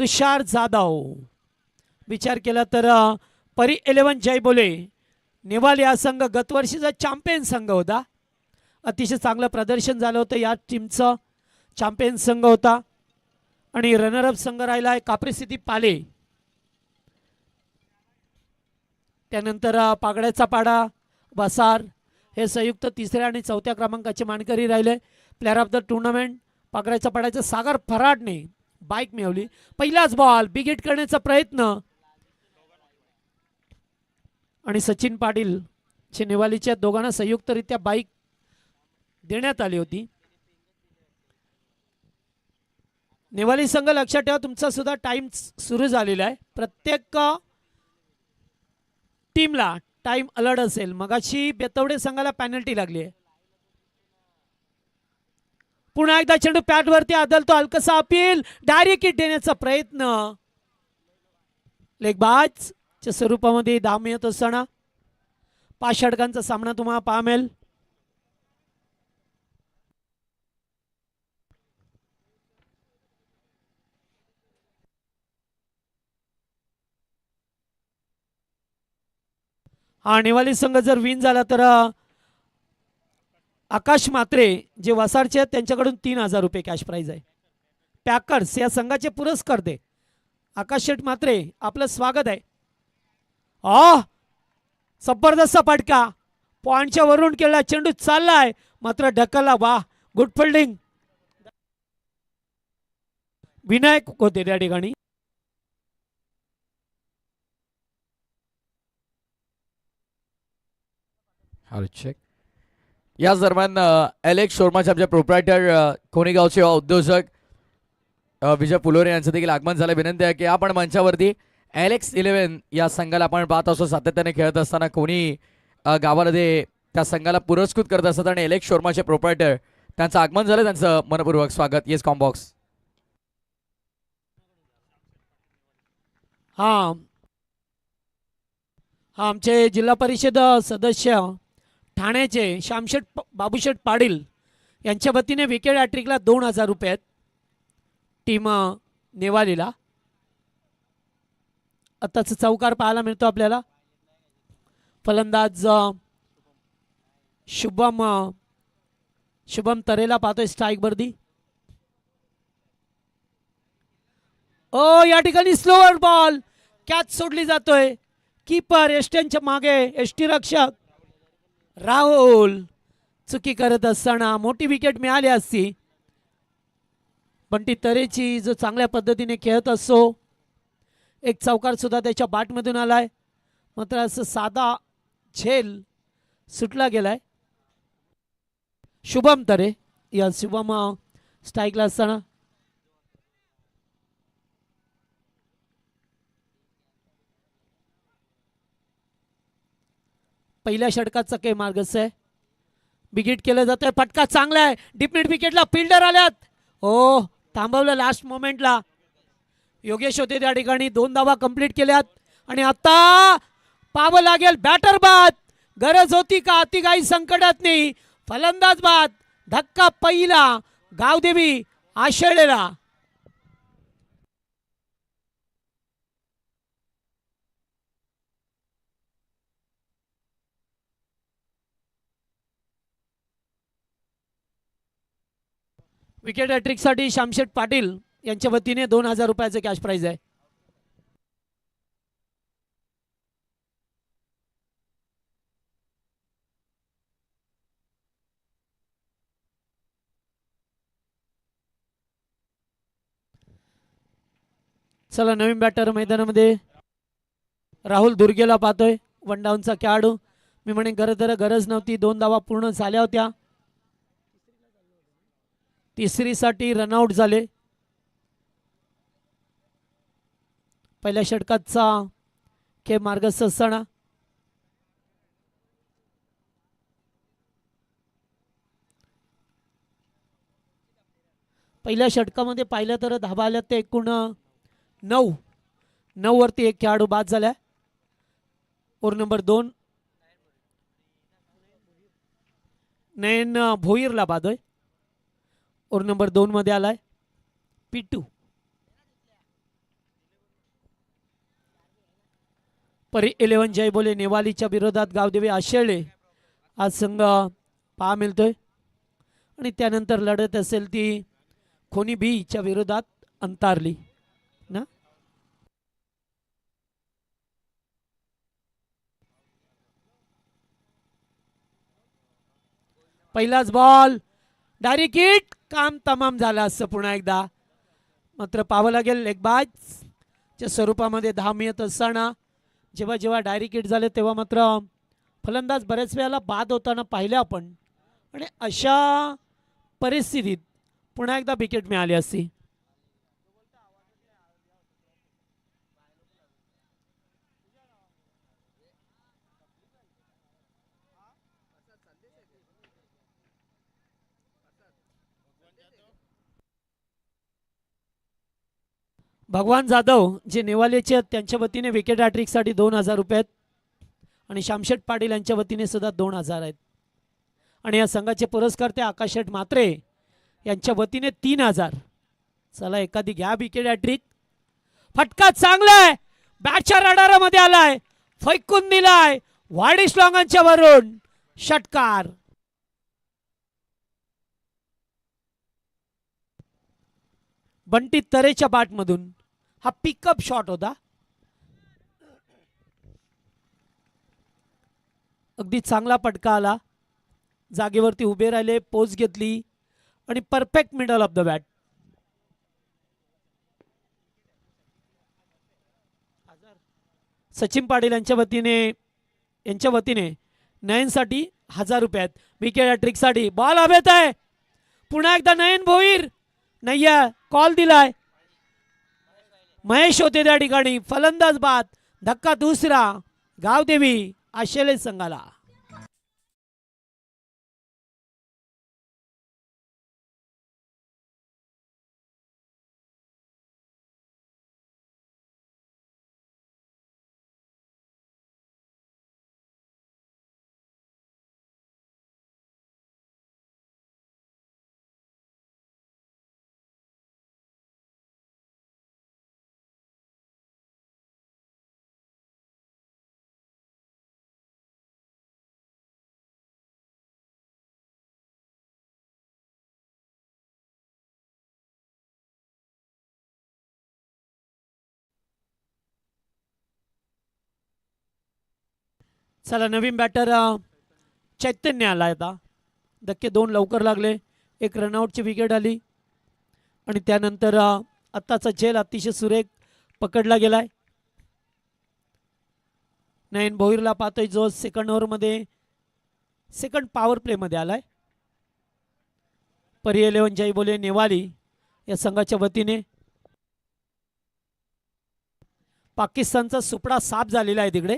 तुषार जाधव. विचार केला तर परी 11 जय बोले नेवाल या संघ गतवर्षीचा चॅम्पियन संघ होता. अतिशय चांगलं प्रदर्शन झालं होतं. या टीमचं चॅम्पियन संघ होता आणि रनरअप संघ राहिला आहे कापरी सिटी पाले. त्यानंतर पागड्याचा पाडा वसार हे संयुक्त तिसऱ्या आणि चौथ्या क्रमांकाचे मानकरी राहिले. प्लेअर ऑफ द टुर्नामेंट पागड्याचा पाड्याचा सागर फराडने बाईक मिळवली. पहिलाच बॉल बिग हिट करण्याचा प्रयत्न आणि सचिन पाटील चे नेवालीच्या दोघांना संयुक्तरित्या बाईक देण्यात आली होती. नेवाली संघ लक्षात ठेवा तुमचा सुद्धा टाइम सुरू झालेला आहे. प्रत्येक टीमला टाइम अलर्ट असेल. मगाशी बेतवडे संघाला पेनल्टी लागली आहे. पुन्हा एकदा चेंडू पॅट वरती आदलतो. हलकसा अपील डायरेक्ट हिट देण्याचा प्रयत्न. लेगबाज च्या स्वरूपामध्ये धाव मिळत असताना 5 षटकांचा सामना तुम्हाला पाहायला मिळेल. हा नेवाली संघ जर विन झाला तर आकाश मात्रे जे वसारचे आहेत त्यांच्याकडून 3000 रुपये कॅश प्राइज आहे. पॅकर्स या संघाचे पुरस्कार दे. आकाश शेठ मात्रे आपलं स्वागत आहे. जबरदस्त फटका पॉइंटच्या वरून केला. चेंडू चाललाय मात्र ढकलला. वाह गुड फिल्डिंग. विनायक होते त्या ठिकाणी. चेक. याच दरम्यान एलेक्स शोरमाचे आमचे प्रोप्रायटर कोणीगावचे उद्योजक विजय पुलोरे यांचं देखील आगमन झालं. विनंती आहे की आपण मंचावरती एलेक्स 11 या संघाला आपण पाहत असतो सातत्याने खेळत असताना कोणी गावामध्ये त्या संघाला पुरस्कृत करत असतात आणि एलेक्स शोरमाचे प्रोप्रायटर त्यांचं आगमन झालं. त्यांचं मनपूर्वक स्वागत. Yes combox. हा आमचे जिल्हा परिषद सदस्य ठाण्याचे श्यामशेठ बाबूशेठ पाटील यांच्या वतीने विकेट हॅट्रिकला 2000 रुपये आहेत टीम नेवालीला. आताच चौकार पाहायला मिळतो आपल्याला. फलंदाज शुभम तरेला पाहतोय स्ट्राईक वरती. या ठिकाणी स्लोअर बॉल कॅच सोडली जातोय. कीपर एसटीच्या मागे एसटी रक्षक राहुल चुकी करत असताना मोठी विकेट मिळाली असती. पण ती तरेची जो चांगल्या पद्धतीने खेळत असतो. एक चौकार सुद्धा त्याच्या बॅटमधून आलाय मात्र असं साधा झेल सुटला गेलाय. शुभम तरे या शुभम स्ट्राईकला असताना पहिल्या षटकाचा काही मार्गच आहे. बिगिट केलं जातंय. फटका चांगला आहे. डीप मिड विकेटला फिल्डर आल्यात. थांबवलं लास्ट मोमेंटला. योगेश होते त्या ठिकाणी. 2 धावा कंप्लीट केल्यात आणि आता पाहावं लागेल बॅटर बाद. गरज होती का? अतिघाई संकटात नाही. फलंदाज बाद. धक्का पहिला गावदेवी आशेळेला. विकेट हॅट्रिकसाठी श्यामशेठ पाटील यांच्या वतीने 2000 रुपयाचं कॅश प्राइज आहे. चला नवीन बॅटर मैदानामध्ये राहुल दुर्गेला पाहतोय. 1 डाऊनचा खेळाडू. मी म्हणे गरज नव्हती. 2 धावा पूर्ण झाल्या होत्या. तिसरीसाठी रनआउट झाले. पहिल्या षटकाचा खेळ मार्गस्थ असताना पहिल्या षटकामध्ये पाहिलं तर धावा आल्या ते एकूण 9 वरती एक खेळाडू बाद झाला. ओव्हर नंबर 2 नयन भोईरला बाद होय. ओव्हर नंबर 2 मध्ये आलाय पिट्टू. परी 11 जय बोले नेवालीच्या विरोधात गावदेवी आशेळे आज संघ पहा मिळतोय. आणि त्यानंतर लढत असेल ती खोनी बीच्या विरोधात अंतारली ना. पहिलाच बॉल डायरेक्ट हिट, काम तमाम झालं असं पुन्हा एकदा. मात्र पाहावं लागेल लेगबाजच्या स्वरूपामध्ये धाम येत असताना जेव्हा जेव्हा डायरेक्ट हिट झाले तेव्हा मात्र फलंदाज बऱ्याच वेळेला बाद होताना पाहिलं आपण. आणि अशा परिस्थितीत पुन्हा एकदा विकेट मिळाली असती. भगवान जाधव जे नेवालेचे आहेत त्यांच्या वतीने विकेट हॅट्रिकसाठी 2000 रुपये आहेत. आणि शामशेठ पाटील यांच्या वतीने सुद्धा 2000 आहेत. आणि या संघाचे पुरस्कार ते आकाश शेठ म्हात्रे यांच्या वतीने 3000. चला एखादी घ्या विकेट हॅट्रिक. फटका चांगला आहे, बॅटच्या रडारामध्ये आलाय, फैकून दिलाय वाडिश लॉंगांच्या वरून षटकार. बंटी तरेच्या बॅटमधून हा पिकअप शॉट होता. अगदी चांगला फटका आला, जागेवरती उभे राहिले, पोच घेतली आणि perfect middle of the bat. Sachin Patil यांच्या वतीने नयनसाठी 1000 रुपये आहेत. विकेट हॅट्रिकसाठी बॉल हवेत आहे. पुन्हा एकदा नयन भोईर नाही कॉल दिलाय. महेश होते त्या ठिकाणी. फलंदाज बाद, धक्का दुसरा गावदेवी आशेले संघाला. चला नवीन बॅटर चैतन्य आला आता. धक्के 2 लवकर लागले. एक रनआउटची विकेट आली आणि त्यानंतर आत्ताचा झेल अतिशय सुरेख पकडला गेलाय. नयन भोईरला पाहतोय जो सेकंड ओव्हरमध्ये सेकंड पॉवर प्लेमध्ये आलाय. परी 11 जय बोले नेवाली या संघाच्या वतीने. पाकिस्तानचा सुपडा साफ झालेला आहे तिकडे,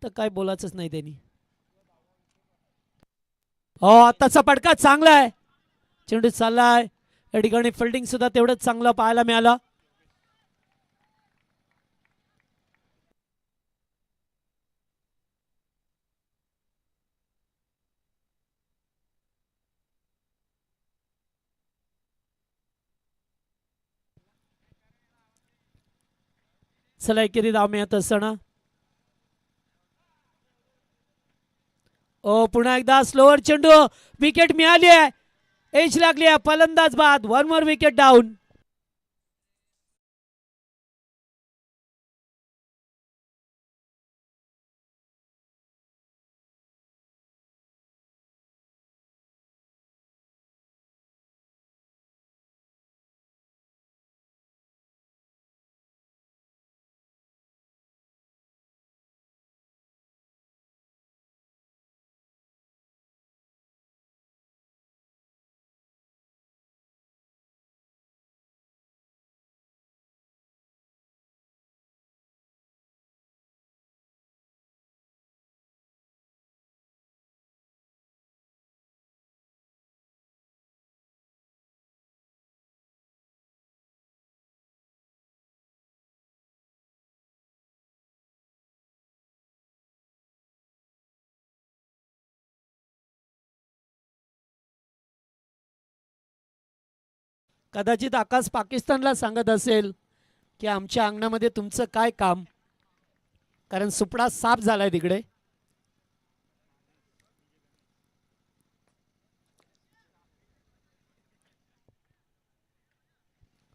तर काय बोलायचंच नाही त्यांनी. हो आताचा फटका चांगला आहे, चेंडू चाललाय. या ठिकाणी फिल्डिंग सुद्धा तेवढंच चांगलं पाहायला मिळालं. चला एकेरी धाव मिळत असताना पुन्हा एकदा स्लोअर चेंडू, विकेट मिळाली आहे, एज लागली आहे. फलंदाज बाद, 1 मोर विकेट डाऊन. कदाचित आकाश पाकिस्तानला सांगत असेल की आमच्या अंगणामध्ये तुमचं काय काम. कारण सुपडा साफ झालाय तिकडे.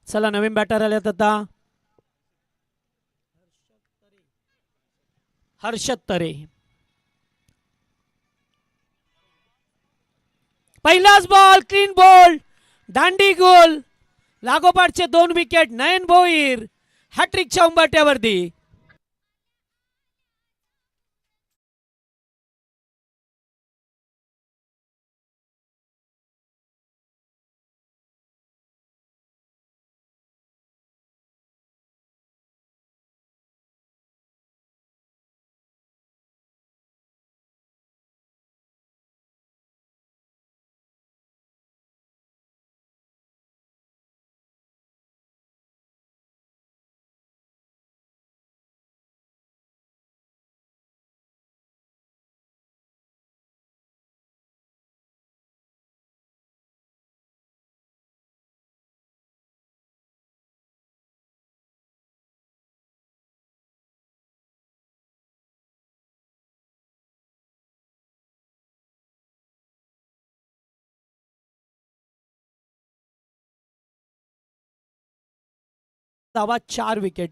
चला नवीन बॅटर आल्यात आता. हर्षद तरे. पहिलाच बॉल क्लीन बॉल, दांडी गोल. लागोपाठचे 2 विकेट. नयन भोईर हॅट्रिकच्या उंबरठ्यावरती. धावा 4 विकेट.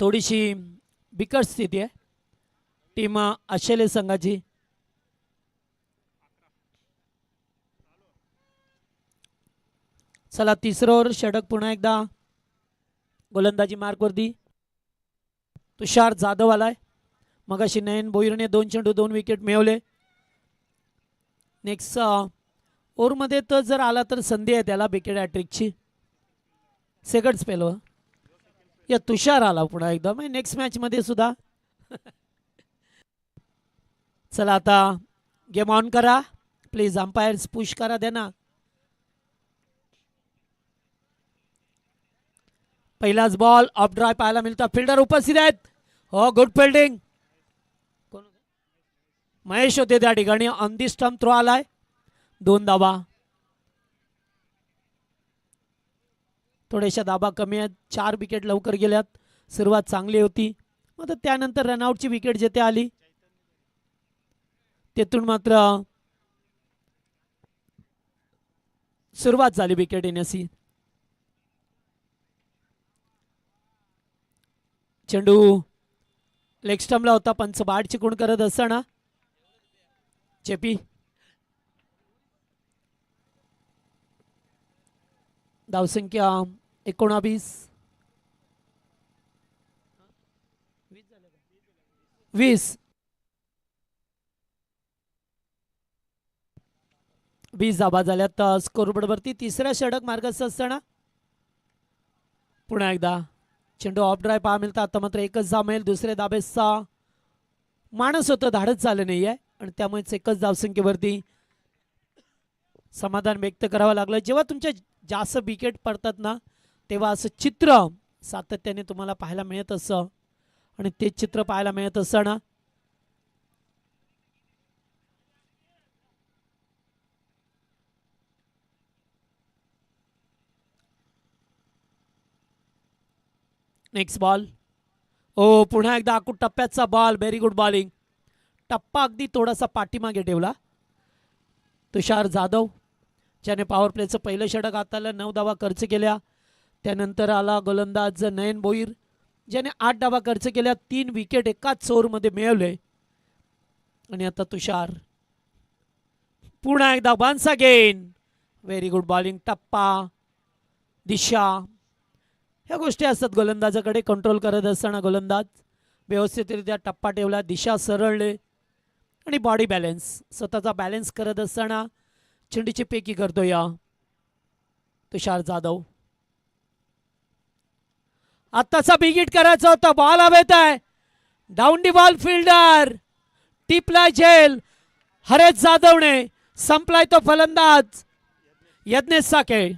थोडीशी बिकट स्थिती आहे टीम आशिले संघाची. चला तिसरं ओव्हर. षटक पुन्हा एकदा गोलंदाजी मार्कवरती. तुषार जाधव आलाय. मगाशी नयन भोईरने 2 चेंडू 2 विकेट मिळवले. नेक्स्ट ओव्हरमध्ये तर जर आला तर संधी आहे त्याला विकेट हॅट्रिकची. सेकंड स्पेलवर या तुषार आला पुन्हा एकदा. नेक्स्ट मॅच मध्ये सुद्धा. चला आता गेम ऑन करा प्लीज. अंपायर्स पुश करा देना. पहिलाच बॉल ऑफ ड्राय पाहायला मिळतो. फिल्डर उपस्थित आहेत. हो गुड फिल्डिंग. महेश होते त्या ठिकाणी. ऑन दी स्टंप थ्रो आलाय. 2 धावा. थोड्याशा धाबा कमी आहेत. 4 विकेट लवकर गेल्यात. सुरुवात चांगली होती. मग त्यानंतर रनआउटची विकेट जेथे आली तेथून मात्र सुरुवात झाली विकेट येण्याची. चेंडू लेग स्टंपला होता. पंच बाद चिकून करत असताना चेपी. धावसंख्या 19. 20 धाबा झाल्यात स्कोरबोर्डवरती. तिसऱ्या षटक मार्गस्थ असताना पुन्हा एकदा चेंडू ऑफ ड्राय पहा मिळतात. आता मात्र एकच धाव मिळेल. दुसऱ्या धाबेचा माणूस होतं धाडच झालं नाही आहे आणि त्यामुळेच एकच धावसंख्येवरती समाधान व्यक्त करावं लागलं. जेव्हा तुमच्या जास्त विकेट पडतात ना तेव्हा असं चित्र सातत्याने तुम्हाला पाहायला मिळत असं आणि ते चित्र पाहायला मिळत असताना नेक्स्ट बॉल. ओ पुन्हा एकदा आकूट टप्प्याचा बॉल. Very good bowling. टप्पा अगदी थोडासा पाठीमागे ठेवला तुषार जाधव ज्याने पॉवर प्लेचं पहिलं षटक हाताला. 9 धावा खर्च केल्या. त्यानंतर आला गोलंदाज नयन भोईर ज्याने 8 धावा खर्च केल्या. 3 विकेट एकाच ओव्हरमध्ये मिळवले. आणि आता तुषार पुन्हा एकदा once again. Very good bowling. टप्पा दिशा ह्या गोष्टी असतात गोलंदाजाकडे. कंट्रोल करत असताना गोलंदाज व्यवस्थितरित्या टप्पा ठेवला. दिशा सरळले आणि बॉडी बॅलन्स स्वतःचा बॅलन्स करत असताना चेंडूची पेकी करतो या तुषार जाधव. आत्ताचा बिगिट करायचा होता. बॉल हवेत आहे. डाऊन दी बॉल फिल्डर टिपला झेल. हरेश जाधवने संपलाय तो फलंदाज यज्ञेश खेळ.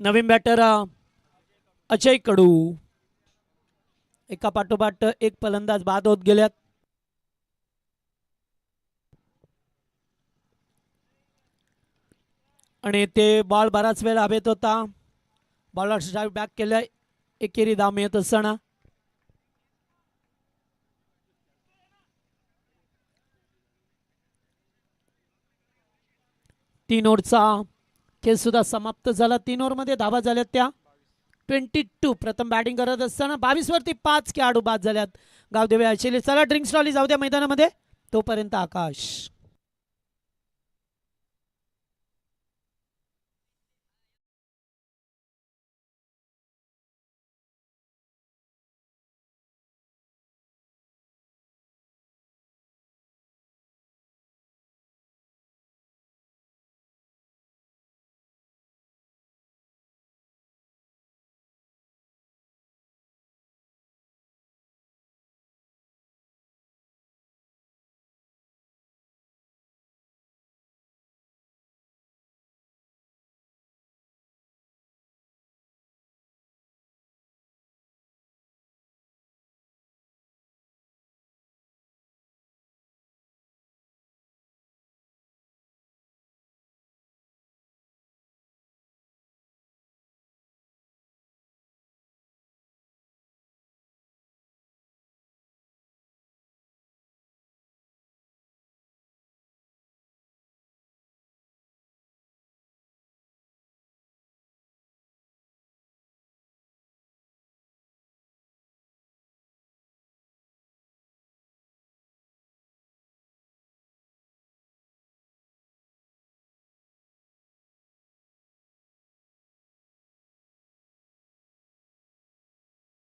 नवीन बॅटर अजय कडू. एका पाठोपाठ एक फलंदाज बाद होत गेल्यात. आणि ते बॉल बराच वेळ हवेत होता. बॉलर ड्राईव्ह बॅक केलाय. एकेरी धाव मिळत असताना तीन ओव्हरचा खेळ सुद्धा समाप्त झाला. 3 ओव्हरमध्ये धावा झाल्यात त्या 22. प्रथम बॅटिंग करत असताना 22 वरती 5 खेळाडू बाद झाल्यात. गावदेवी आशिले. चला ड्रिंक्स ट्रॉली जाऊ द्या मैदानामध्ये. तोपर्यंत आकाश.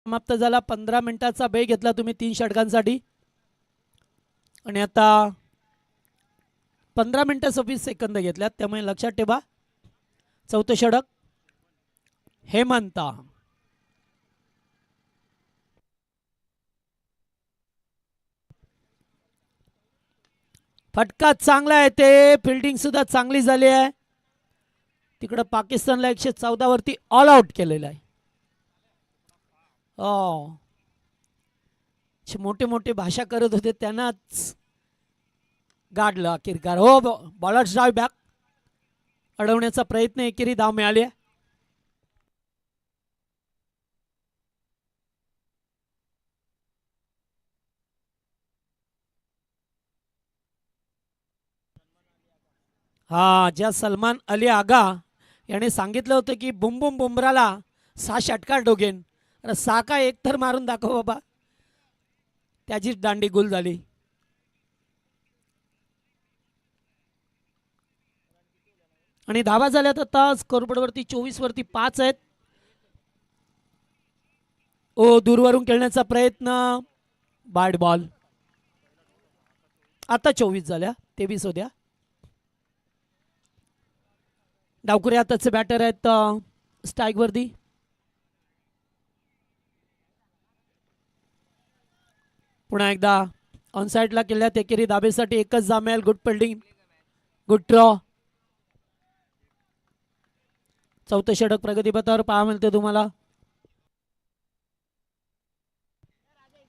समाप्त झाला. 15 मिनिटाचा ब्रेक घेतला तुम्ही 3 षटकांसाठी. आणि आता 15 मिनिटं 26 सेकंद घेतल्यात. त्यामुळे लक्षात ठेवा. चौथं षटक हेमंता. फटका चांगला आहे. ते फिल्डिंग सुद्धा चांगली झाली आहे. तिकडं पाकिस्तानला 114 वरती ऑल आउट केलेलं आहे. मोठे मोठे भाषा करत होते त्यांनाच गाडलं अखेरकार. हो बॉलर्स ड्राईव्ह बॅक अडवण्याचा प्रयत्न. एकेरी धाव मिळाली. हा ज्या सलमान अली आगा याने सांगितलं होतं की बुम बुम बुमराला 6 षटकार डोगेन. अरे 6 का एक तर मारून दाखव बाबा. त्याचीच दांडी गुल झाली. आणि धावा झाल्यात आता स्कोरबोर्ड वरती 24 वरती 5 आहेत. ओ दूरवरून खेळण्याचा प्रयत्न. Bat ball. आता 24 झाल्या. 23 होत्या. डावकुरे आताचे बॅटर आहेत स्ट्राईक वरती. पुन्हा एकदा ऑन साइडला केल्यात. एकेरी धाबेसाठी एकच धाव मिळेल. Good fielding. Good draw. चौथं षटक प्रगतीपथावर पहा मिळते तुम्हाला.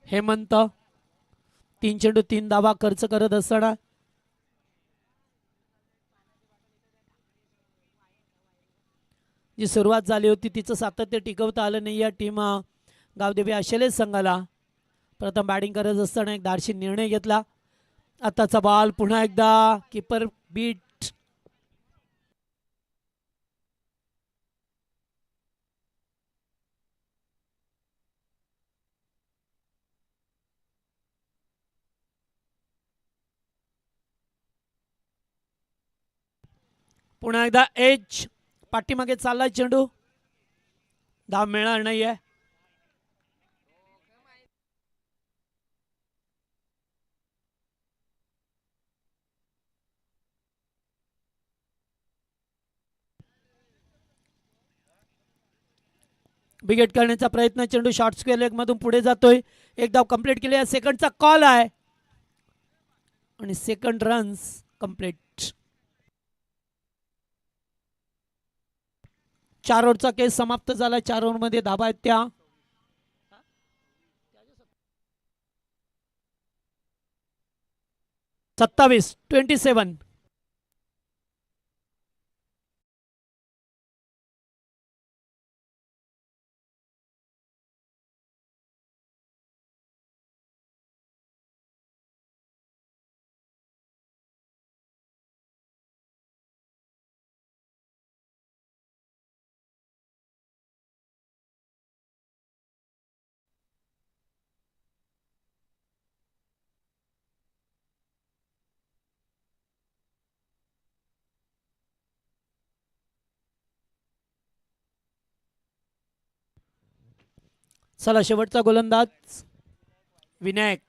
हेमंत 3 चेंडू 3 धावा खर्च करत असताना जी सुरुवात झाली होती तिचं सातत्य टिकवता आलं नाही या टीम गावदेवी आशिले संघाला. प्रथम बॅटिंग करत असताना एक धाडसी निर्णय घेतला. आताचा बॉल पुन्हा एकदा कीपर बीट. पुन्हा एकदा एज पाठीमागे चाललाय चेंडू. धाव मिळणार नाहीये. विकेट करण्याचा प्रयत्न. चेंडू शॉर्ट स्क्वेअर लेग मधून पुढे जातोय. एक धाव कंप्लीट केली. सेकंडचा कॉल आहे आणि सेकंड रन्स कंप्लीट. 4 ओव्हरचा केस समाप्त झाला. 4 ओव्हरमध्ये धाबा आहेत त्या 27. चला शेवटचा गोलंदाज विनायक.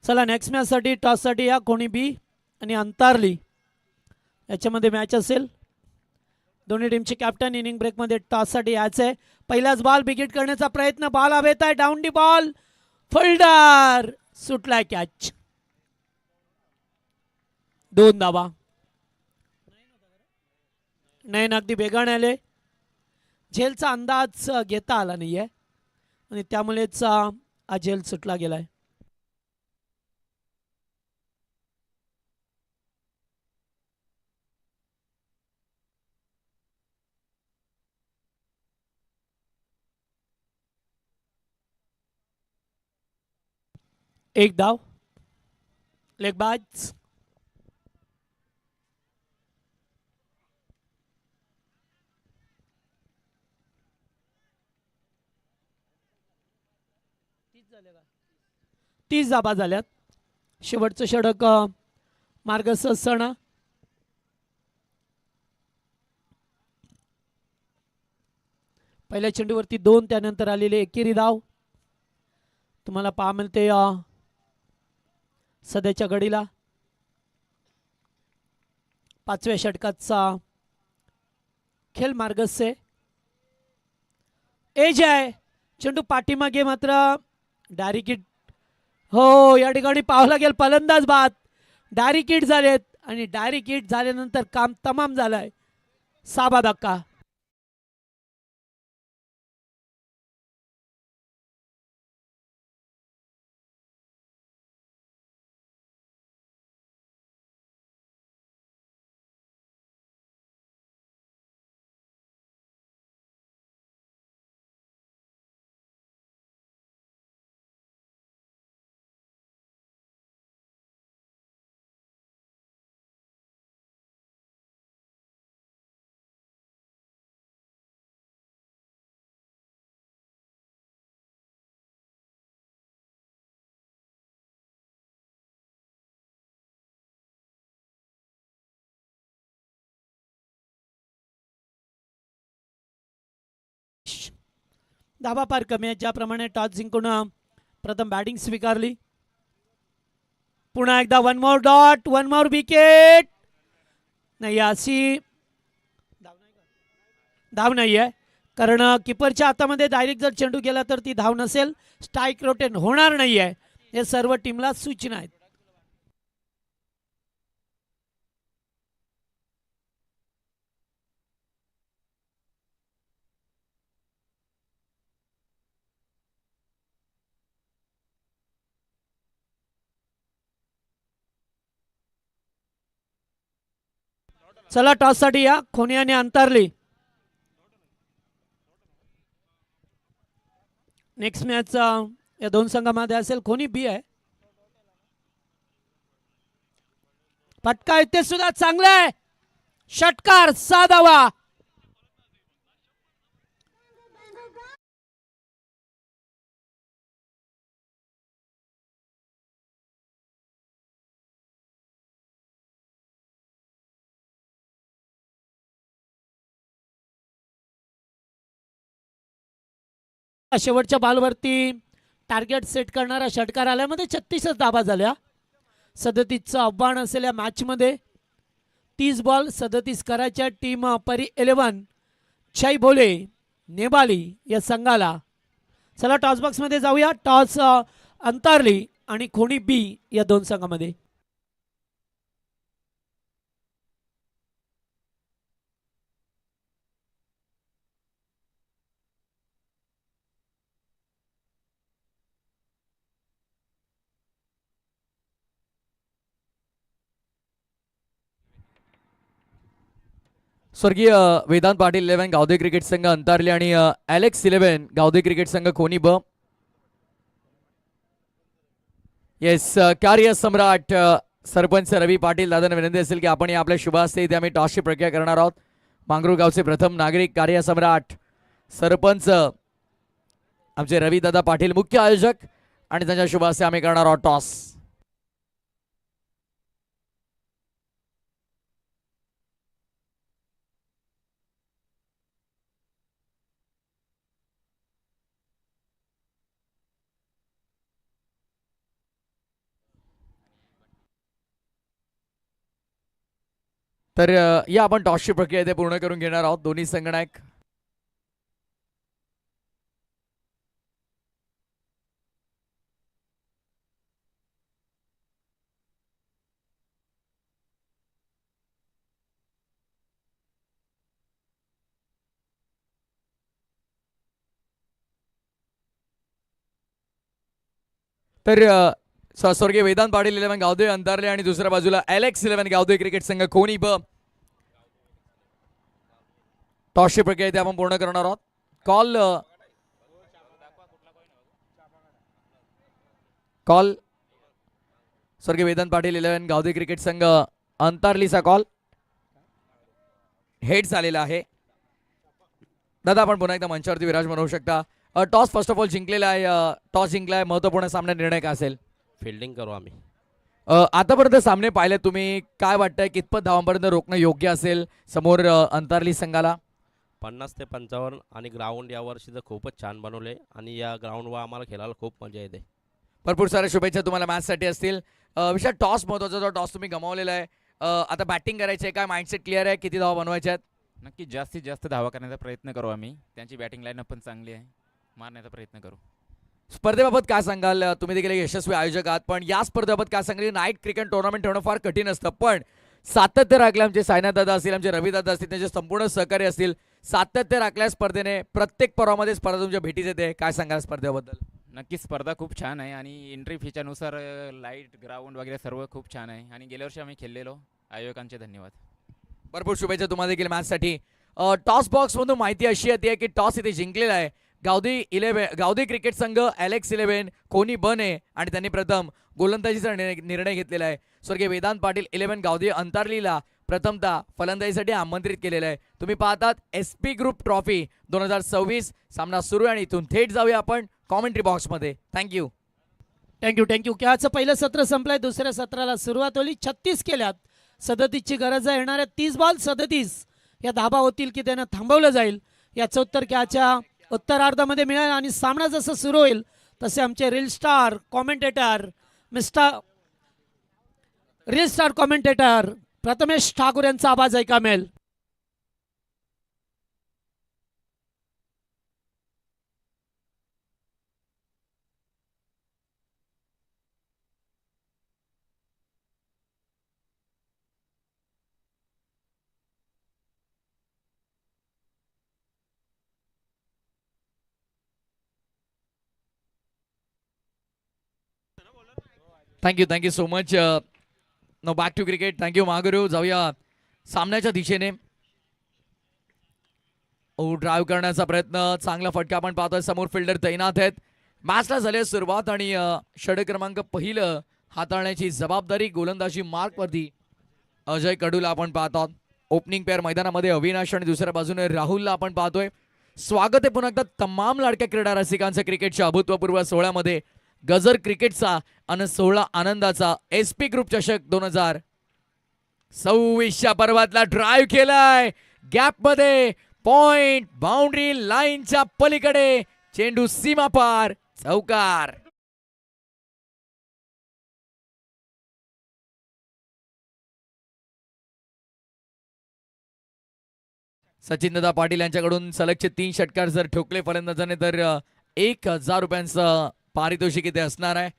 चला नेक्स्ट मॅच साठी टॉस साठी या कोणी बी आणि अंतारली याच्यामध्ये मॅच असेल. दोन्ही टीमचे कॅप्टन इनिंग ब्रेक मध्ये टॉस साठी यायचं आहे. पहिलाच बॉल बिगिट करण्याचा प्रयत्न. बॉल हवेत आहे. Down the ball. फिल्डर सुटलाय कॅच. 2 धावा. नयन अगदी वेगाने आले. झेलचा अंदाज घेता आला नाहीये आणि त्यामुळेच हा झेल सुटला गेलाय. एक धाव. लेगबाज. तीस धाबा झाल्यात. शेवटचं षटक मार्गस्थ असताना पहिल्या चेंडूवरती 2 त्यानंतर आलेले एकेरी धाव तुम्हाला पहा मिळते. सध्याच्या घडीला 5व्या षटकाचा खेळ मार्गस्थ आहे. एज आहे. चेंडू पाठीमागे मात्र डायरेक्ट हिट. हो या ठिकाणी पाहावं लागेल फलंदाज बाद. डायरेक्ट हिट झालेत आणि डायरेक्ट हिट झाल्यानंतर काम तमाम झालंय. 6 धक्का. धाबा फार कमी आहे. ज्याप्रमाणे टॉस जिंकून प्रथम बॅटिंग स्वीकारली. पुन्हा एकदा 1 मोर डॉट. 1 more wicket. नाही अशी धाव नाही आहे कारण किपरच्या हातामध्ये डायरेक्ट जर चेंडू गेला तर ती धाव नसेल. स्ट्राईक रोटेट होणार नाही आहे. हे सर्व टीमला सूचना आहेत. चला टॉस साठी या खोनी आणि अंतारली. नेक्स्ट मॅच या दोन संघामध्ये असेल. खोनी बी आहे. फटका इथे सुद्धा चांगला आहे. षटकार. 6 धावा. शेवटच्या बॉलवरती टार्गेट सेट करणारा षटकार आल्यामध्ये 36 धावा झाल्या. 37चं आव्हान असलेल्या मॅच मध्ये 30 बॉल 37 करायच्या टीम परी 11 छाई भोले नेबाली या संघाला. चला टॉस बॉक्स मध्ये जाऊया. टॉस अंतारली आणि खोनी बी या दोन संघामध्ये. स्वर्गीय वेदांत पाटील 11 गावदे क्रिकेट संघ अंतारली आणि एलेक्स 11 गावदे क्रिकेट संघ कोणी ब. येस कार्य सम्राट सरपंच रवी पाटील दादांना विनंती असेल की आपण या आपल्या शुभ हस्ते इथे आम्ही टॉसची प्रक्रिया करणार आहोत. मांगरूळ गावचे प्रथम नागरिक कार्य सम्राट सरपंच आमचे रवी दादा पाटील मुख्य आयोजक आणि त्यांच्या शुभ हस्ते आम्ही करणार आहोत टॉस. तर या आपण टॉसची प्रक्रिया इथे पूर्ण करून घेणार आहोत. दोन्ही संघनायक तर स्वर्गीय वेदांत पाटील 11 गावदे अंतारले आणि दुसऱ्या बाजूला एलेक्स 11 गावदे क्रिकेट संघ कोणी ब. टॉसची प्रक्रिया इथे आपण पूर्ण करणार आहोत. कॉल स्वर्गीय वेदांत पाटील 11 गावदे क्रिकेट संघ अंतारलीचा कॉल हेड झालेला आहे. दादा आपण पुन्हा एकदा मंचावरती विराजमान होऊ शकता. टॉस फर्स्ट ऑफ ऑल जिंकलेला आहे. टॉस जिंकलाय. महत्वपूर्ण सामना निर्णय काय असेल? फिल्डिंग करू आम्ही. आतापर्यंत सामने पाहिले तुम्ही, काय वाटतंय कितपत धावांपर्यंत रोखणं योग्य असेल समोर अंतारली संघाला? 50 ते 55 आणि ग्राउंड या वर्षी तर खूपच छान बनवले आणि या ग्राउंडवर आम्हाला खेळायला खूप मजा येते. भरपूर साऱ्या शुभेच्छा तुम्हाला मॅचसाठी असतील. विषय टॉस महत्वाचा, जो टॉस तुम्ही गमावलेला आहे. आता बॅटिंग करायची आहे, काय माइंडसेट क्लिअर आहे? किती धावा बनवायच्या आहेत? नक्की जास्तीत जास्त धावा करण्याचा प्रयत्न करू आम्ही. त्यांची बॅटिंग लाईनअप पण चांगली आहे, मारण्याचा प्रयत्न करू. स्पर्धेबाबत काय सांगाल? तुम्ही देखील एक यशस्वी आयोजक आहात, पण या स्पर्धेबाबत काय सांगाल? नाईट क्रिकेट टुर्नामेंट ठेवणं फार कठीण असतं, पण सातत्य राखले आमचे सायनाथ दादा असतील, आमचे रवी दादा असतील, त्यांचे संपूर्ण सहकारी असतील, सातत्य राखल्या स्पर्धेने प्रत्येक पर्वामध्ये स्पर्धा तुमच्या भेटीस येते. काय सांगाल स्पर्धेबद्दल? नक्की स्पर्धा खूप छान आहे आणि एंट्री फीच्यानुसार लाईट ग्राउंड वगैरे सर्व खूप छान आहे आणि गेल्या वर्षी आम्ही खेळलेलो. आयोजकांचे धन्यवाद. भरपूर शुभेच्छा तुम्हाला देखील मॅचसाठी. टॉस बॉक्समधून माहिती अशी येते की टॉस इथे जिंकलेला आहे गावदे क्रिकेट संघ एलेक्स 11 कोणी बने आणि त्यांनी प्रथम गोलंदाजीचा निर्णय घेतलेला आहे. स्वर्गीय वेदांत पाटील 11 गावदे अंतारलीला प्रथमतः फलंदाजीसाठी आमंत्रित केलेलं आहे. तुम्ही पाहतात SP ग्रुप ट्रॉफी 2026 सामना सुरू आहे आणि इथून थेट जाऊया आपण कॉमेंट्री बॉक्समध्ये. थँक्यू. थँक्यू. खेळाचं पहिलं सत्र संपलंय. दुसऱ्या सत्राला सुरुवात होली. 36 केल्यात. 37ची गरज आहे. येणाऱ्या 30 बॉल 37 या धाबा होतील की त्यांना थांबवलं जाईल याचं उत्तर खेळाच्या उत्तरार्धामध्ये मिळेल आणि सामना जसं सुरू होईल तसे आमचे reel star commentator Prathamesh Thakur यांचा आवाज ऐका मिळेल. Thank you so much. Now back to cricket. Thank you महागुरू. जाऊया सामन्याच्या दिशेने. ड्राईव्ह करण्याचा प्रयत्न, चांगला फटका आपण पाहतोय. समोर फिल्डर तैनात आहेत. मॅचला झाली सुरुवात आणि षटक क्रमांक पहिलं हाताळण्याची जबाबदारी गोलंदाजी मार्कवरती अजय कडूला आपण पाहतो. ओपनिंग पेअर मैदानामध्ये अविनाश आणि दुसऱ्या बाजूने राहुलला आपण पाहतोय. स्वागत आहे पुन्हा एकदा तमाम लाडक्या क्रीडा रसिकांचं क्रिकेटच्या अभूतपूर्व सोहळ्यामध्ये. गजर क्रिकेटचा आणि 16 आनंदाचा SP ग्रुप चषक 2026 पर्वातला ड्राईव्ह केलाय. गॅप मध्ये पॉइंट, बाउंड्री लाईनच्या पलीकडे चेंडू सीमा पार, चौकार. सचिनदादा पाटील यांच्याकडून सलगचे 3 षटकार जर ठोकले फलंदाजाने तर 1000 रुपयांचं पारितोषिक इथे असणार आहे.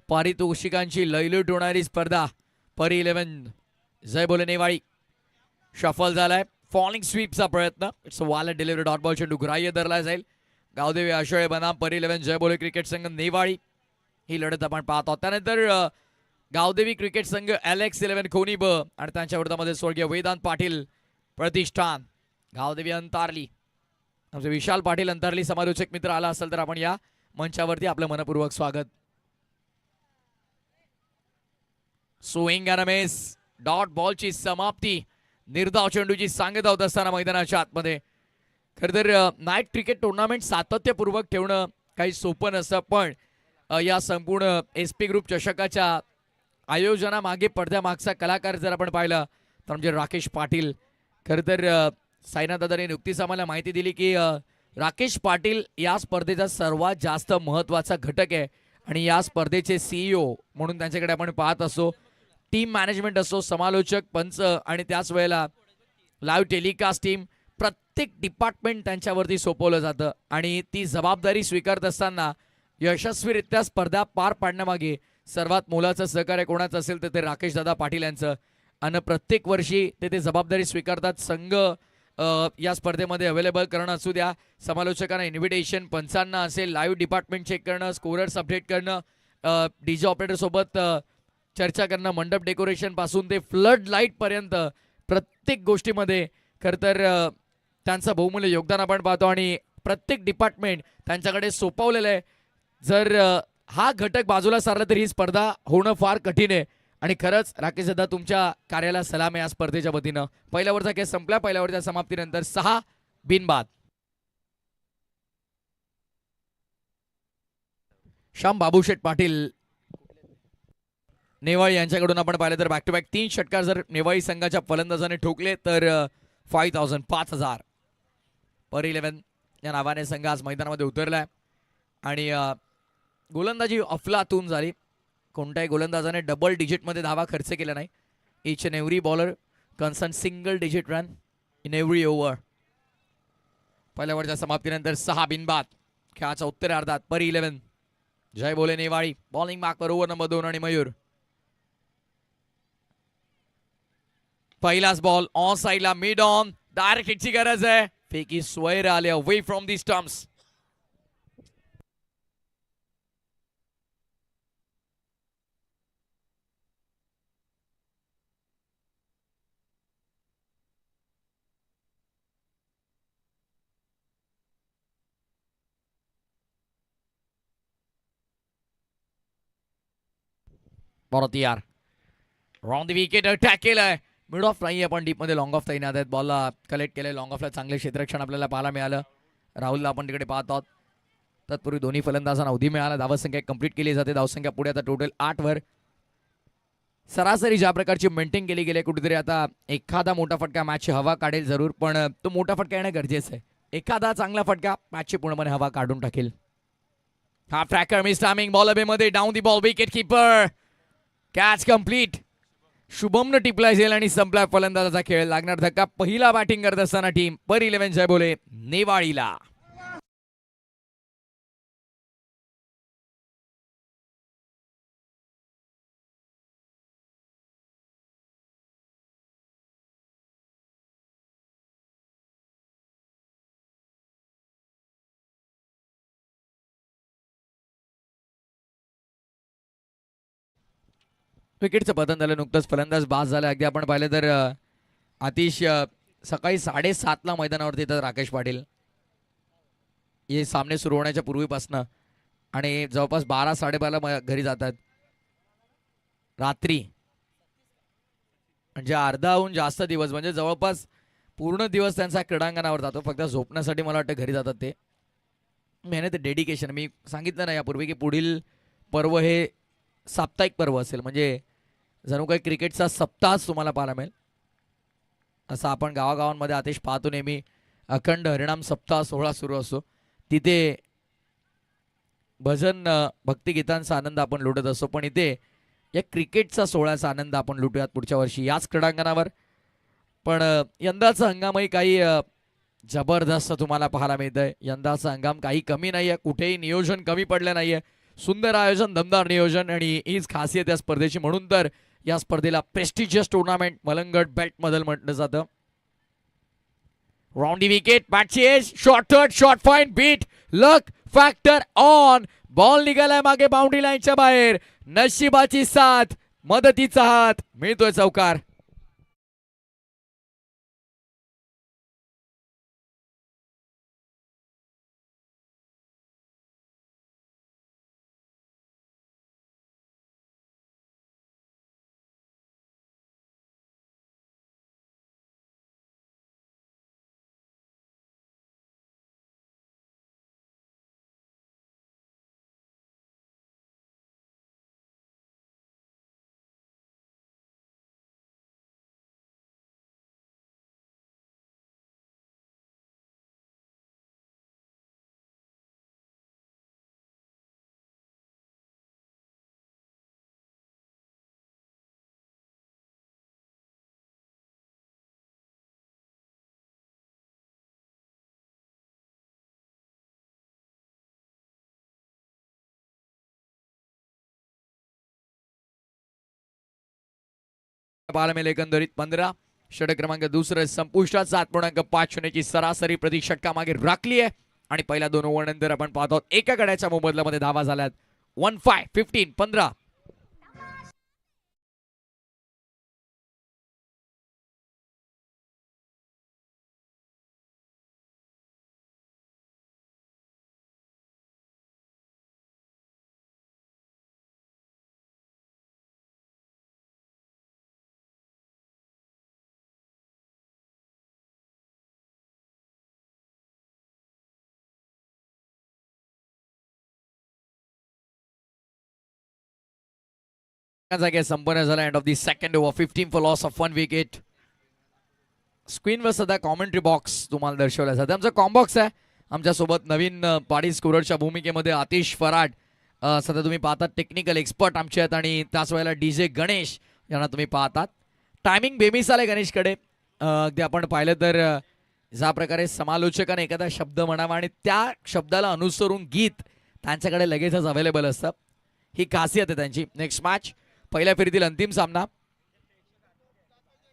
पारितोषिकांची लयलूट होणारी स्पर्धा. परी 11 जय बोले नेवाळी शफल झालाय. फॉलिंग स्वीपचा प्रयत्न. इट्स अ वाला डिलिव्हरी. डॉट बॉल चेंडू ग्राह्य धरला जाईल. गावदेवी आशोळे बनाम परी 11 जय बोले क्रिकेट संघ नेवाळी ही लढत आपण पाहतो. त्यानंतर गावदेवी क्रिकेट संघ एलेक्स 11 कोणी ब आणि त्यांच्या विरोधामध्ये स्वर्गीय वेदांत पाटील प्रतिष्ठान गावदेवी अंतारली, आमचे विशाल पाटील अंतारली समालोचक मित्र आला असेल तर आपण या मंचावरती आपलं मनपूर्वक स्वागत. Swing and a miss, dot बॉलची समाप्ती निर्धाव चेंडूची सांगत होत असताना मैदानाच्या आतमध्ये. खरं तर नाईट क्रिकेट टुर्नामेंट सातत्यपूर्वक ठेवणं काही सोपं नसतं, पण या संपूर्ण एस पी ग्रुप चषकाच्या आयोजनामागे पडद्यामागचा कलाकार जर आपण पाहिलं तर म्हणजे राकेश पाटील. खरं तर साईनाथ दादांनी नुकतीच आम्हाला माहिती दिली की राकेश पाटील या स्पर्धेचा सर्वात जास्त महत्त्वाचा घटक आहे आणि या स्पर्धेचे CEO म्हणून त्यांच्याकडे आपण पाहत असतो. टीम मॅनेजमेंट असो, समालोचक, पंच आणि त्याच वेळेला लाईव्ह टेलिकास्ट टीम, प्रत्येक डिपार्टमेंट त्यांच्यावरती सोपवलं जातं आणि ती जबाबदारी स्वीकारत असताना यशस्वीरित्या स्पर्धा पार पाडण्यामागे सर्वात मोलाचं सहकार्य कोणाचं असेल तर ते राकेश दादा पाटील यांचं. आणि प्रत्येक वर्षी ते जबाबदारी स्वीकारतात. संघ या स्पर्धेमध्ये अवेलेबल करणं असू द्या, समालोचकांना इन्व्हिटेशन, पंचांना असेल, लाईव्ह डिपार्टमेंट चेक करणं, स्कोरर्स अपडेट करणं, DJ ऑपरेटरसोबत चर्चा करणं, मंडप डेकोरेशन पासून ते फ्लड लाईट पर्यंत प्रत्येक गोष्टीमध्ये खरं तर त्यांचं बहुमूल्य योगदान आपण पाहतो आणि प्रत्येक डिपार्टमेंट त्यांच्याकडे सोपवलेलं आहे. जर हा घटक बाजूला सारला तर ही स्पर्धा होणं फार कठीण आहे आणि खरंच राकेश दादा तुमच्या कार्याला सलाम आहे या स्पर्धेच्या वतीनं. पहिल्या ओव्हरचा केस संपला. पहिल्या ओव्हरच्या समाप्तीनंतर 6 बिनबाद. श्याम बाबूशेठ पाटील नेवाळी यांच्याकडून आपण पाहिलं तर बॅक टू बॅक 3 षटकार जर नेवाळी संघाच्या फलंदाजाने ठोकले तर 5,000 पर 11 या नावाने संघ आज मैदानामध्ये उतरलाय आणि गोलंदाजी अफलातून झाली. कोणत्याही गोलंदाजाने डबल डिजिटमध्ये धावा खर्च केला नाही. Each and every bowler concern single digit run in every over. पहिल्या ओव्हरच्या समाप्तीनंतर 6 बिनबाद. खेळाच्या उत्तरार्धात पर 11 जय बोले नेवाळी. बॉलिंग मार्कवर ओव्हर नंबर 2 आणि मयूर. पहिलाच बॉल ऑन साईडला, मिड ऑन, डायरेक्ट हिटची गरज आहे. फेकी स्वैर आले अवे फ्रॉम दी स्टम्प्स. परत यार रॉंग द विकेट अटॅक केलाय. मिड ऑफ नाही आपण डीपमध्ये लॉंग ऑफ तैनात आहेत. बॉलला कलेक्ट केलंय. लॉंग ऑफला चांगले क्षेत्ररक्षण आपल्याला पाहायला मिळालं. राहुलला आपण तिकडे पाहत आहोत. तत्पूर्वी दोन्ही फलंदाजांना अवधी मिळाला. धावसंख्या कंप्लीट केली जाते. धावसंख्या पुढे आता टोटल 8 वर. सरासरी ज्या प्रकारची मेंटेन केली गेली कुठेतरी आता एखादा मोठा फटका मॅचची हवा काढेल जरूर, पण तो मोठा फटका येणं गरजेचं आहे. एखादा चांगला फटका मॅचची पूर्णपणे हवा काढून टाकेल. हा ट्रॅकर मिस टायमिंग बॉल अबेमध्ये down the ball. Wicket keeper catch complete. शुभमनं टिपला जाईल आणि संपला फलंदाजाचा खेळ. लागणार धक्का पहिला बॅटिंग करत असताना टीम पर 11 जय बोले नेवाळीला. विकेटचं पतन झालं नुकतंच. फलंदाज बाद झाला. अगदी आपण पाहिलं तर आतिश सकाळी 7:30ला मैदानावरती येतात राकेश पाटील. हे सामने सुरू होण्याच्या पूर्वीपासनं आणि जवळपास 12-12:30ला घरी जातात रात्री. म्हणजे अर्धाहून जास्त दिवस म्हणजे जवळपास पूर्ण दिवस त्यांचा क्रीडांगणावर जातो. फक्त झोपण्यासाठी मला वाटतं घरी जातात ते. मेहनत, डेडिकेशन. मी सांगितलं ना यापूर्वी की पुढील पर्व हे साप्ताहिक पर्व असेल, म्हणजे जणू काही क्रिकेटचा सप्ताहच तुम्हाला पाहायला मिळेल. असं आपण गावागावांमध्ये आतिश पाहतो नेहमी. अखंड हरिणाम सप्ताह सोहळा सुरू असतो. तिथे भजन भक्तिगीतांचा आनंद आपण लुटत असतो, पण इथे या क्रिकेटचा सोहळ्याचा आनंद आपण लुटूयात पुढच्या वर्षी याच क्रीडांगणावर. पण यंदाचा हंगामही काही जबरदस्त तुम्हाला पाहायला मिळतंय. यंदाचा हंगाम काही कमी नाही आहे. कुठेही नियोजन कमी पडलं नाही आहे. सुंदर आयोजन, दमदार नियोजन आणि हीच खासियत या स्पर्धेची. म्हणून तर या स्पर्धेला प्रेस्टिजियस टुर्नामेंट मलंगड बॅट मधल म्हटलं जातं. राउंड दी विकेट, बॅटची edge, short third, short fine, beat, luck factor on. Ball निघालाय मागे बाउंड्री लाईनच्या बाहेर. नशिबाची साथ, मदतीचा हात, मिळतोय चौकार. पाहायला मिळेल एकंदरीत 15. षटक क्रमांक दुसरं संपुष्टात 7.5 सरासरी प्रति षटकामागे राखली आहे आणि पहिल्या 2 ओव्हरनंतर आपण पाहतो एका गड्याच्या मोबदल्यामध्ये धावा झाल्यात 1-5 15 15. जागे संपन्न झाला end of the second over 15 for loss of 1 wicket. स्क्रीनवर सध्या कॉमेंट्री बॉक्स तुम्हाला दर्शवला जाते. आमचा कॉम्बॉक्स आहे. आमच्यासोबत नवीन पाडी स्कोररच्या भूमिकेमध्ये आतिश फराड सध्या तुम्ही पाहतात. टेक्निकल एक्सपर्ट आमचे आहेत आणि त्याच वेळेला DJ गणेश यांना तुम्ही पाहतात. टायमिंग बेमिसाल आहे गणेशकडे. अगदी आपण पाहिलं तर ज्या प्रकारे समालोचकाने एखादा शब्द म्हणावा आणि त्या शब्दाला अनुसरून गीत त्यांच्याकडे लगेचच अवेलेबल असतं. ही खासियत आहे त्यांची. नेक्स्ट मॅच पहिल्या फेरीतील अंतिम सामना.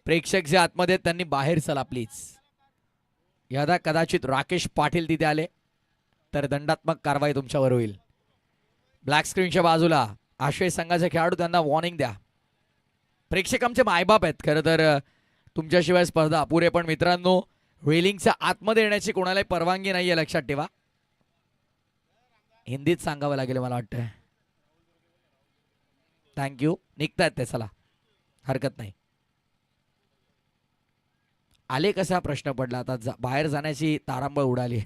प्रेक्षक जे आतमध्ये आहेत त्यांनी बाहेर चला प्लीज. यदा कदाचित राकेश पाटील तिथे आले तर दंडात्मक कारवाई तुमच्यावर होईल. ब्लॅक स्क्रीनच्या बाजूला आश्रय संघाचे खेळाडू त्यांना वॉर्निंग द्या. प्रेक्षक आमचे मायबाप आहेत खरं तर. तुमच्याशिवाय स्पर्धा अपुरे. पण मित्रांनो रेलिंगच्या आतमध्ये येण्याची कोणालाही परवानगी नाहीये लक्षात ठेवा. हिंदीत सांगावं लागेल मला वाटतं. थँक्यू. निघतायत ते चला हरकत नाही. आले कसा प्रश्न पडला आता. बाहेर जाण्याची तारांबळ उडाली.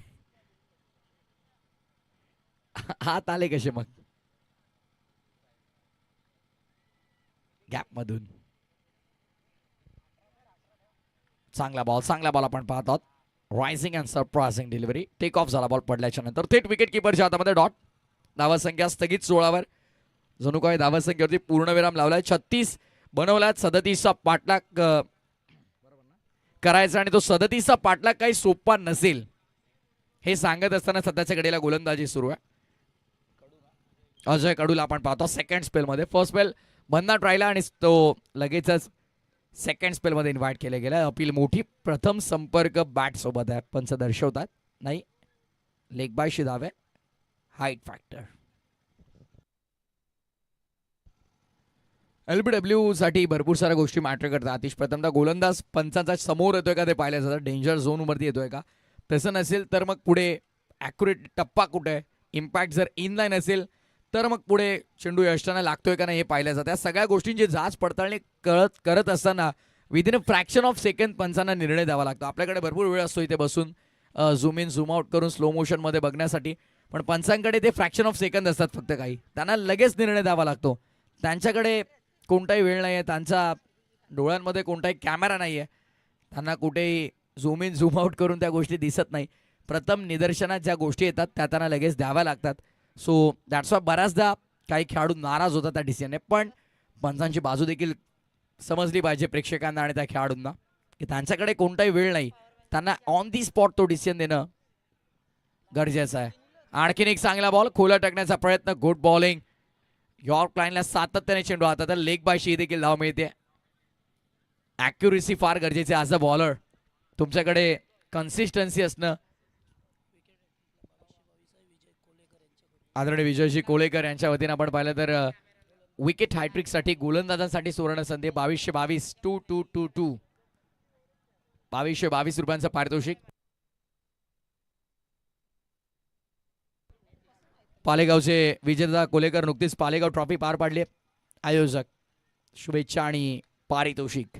आत आले कसे मग गॅप मधून. चांगला बॉल आपण पाहत आहोत. Rising and surprising delivery. Take off झाला बॉल पडल्याच्या नंतर. थेट विकेट किपरच्या हातामध्ये डॉट. धावसंख्या स्थगित 16वर. जणू काही धावसंख्येवरती पूर्णविराम लावलाय. 36 बनवल्यात. 37चा पाठलाग करायचा आणि तो 37चा पाठलाग काही सोपा नसेल हे सांगत असताना सध्याच्या घडीला गोलंदाजी सुरू आहे. अजय कडूला आपण पाहतो सेकंड स्पेल मध्ये. फर्स्ट स्पेल भन्नाट राहिला आणि तो लगेचच सेकंड स्पेल मध्ये इन्व्हाइट केले गेले. अपील मोठी. प्रथम संपर्क बॅट सोबत आहे. पंच दर्शवतात नाही. लेग बायशी धावे. Height factor. LBW साठी भरपूर साऱ्या गोष्टी मॅटर करतात. आतिश प्रथमतः गोलंदाज पंचांचा समोर येतोय का ते पाहिलं जातं. डेंजर झोन वरती येतोय का. तसं नसेल तर मग पुढे ॲक्युरेट टप्पा कुठे आहे. इम्पॅक्ट जर इनलाईन असेल तर मग पुढे चेंडू यष्टांना लागतोय का नाही हे पाहिलं जातं. या सगळ्या गोष्टींची जाच पडताळणी करत असताना within a fraction of second पंचांना निर्णय द्यावा लागतो. आपल्याकडे भरपूर वेळ असतो इथे बसून झूम इन झूम आउट करून स्लो मोशनमध्ये बघण्यासाठी. पण पंचांकडे ते फ्रॅक्शन ऑफ सेकंद असतात फक्त काही. त्यांना लगेच निर्णय द्यावा लागतो. त्यांच्याकडे कोणताही वेळ नाही आहे. त्यांच्या डोळ्यांमध्ये कोणताही कॅमेरा नाही आहे. त्यांना कुठेही झूम इन झूम आउट करून त्या गोष्टी दिसत नाही. प्रथम निदर्शनात ज्या गोष्टी येतात त्या त्यांना लगेच द्याव्या लागतात. सो दॅट्स वाय बऱ्याचदा काही खेळाडू नाराज होतात त्या डिसिजनने. पण पंचांची बाजू देखील समजली पाहिजे प्रेक्षकांना आणि त्या खेळाडूंना की त्यांच्याकडे कोणताही वेळ नाही. त्यांना ऑन दी स्पॉट तो डिसिजन देणं गरजेचं आहे. आणखीन एक चांगला बॉल. खोला टाकण्याचा प्रयत्न. Good bowling. यॉर्क लाईनला सातत्याने चेंडू हातात. लेग बायशी देखील धाव मिळते. ॲक्युरेसी फार गरजेची ॲज अ बॉलर. तुमच्याकडे कन्सिस्टन्सी असणं. आदरणीय विजयजी कोळेकर यांच्या वतीने आपण पाहिलं तर विकेट हॅट्रिक साठी गोलंदाजांसाठी सुवर्ण संधी. 2222 2222 2222 रुपयांचं पारितोषिक. पालेगावचे विजेता कोलेकर नुकतीच पालेगाव ट्रॉफी पार पाडली. आयोजक शुभेच्छा आणि पारितोषिक.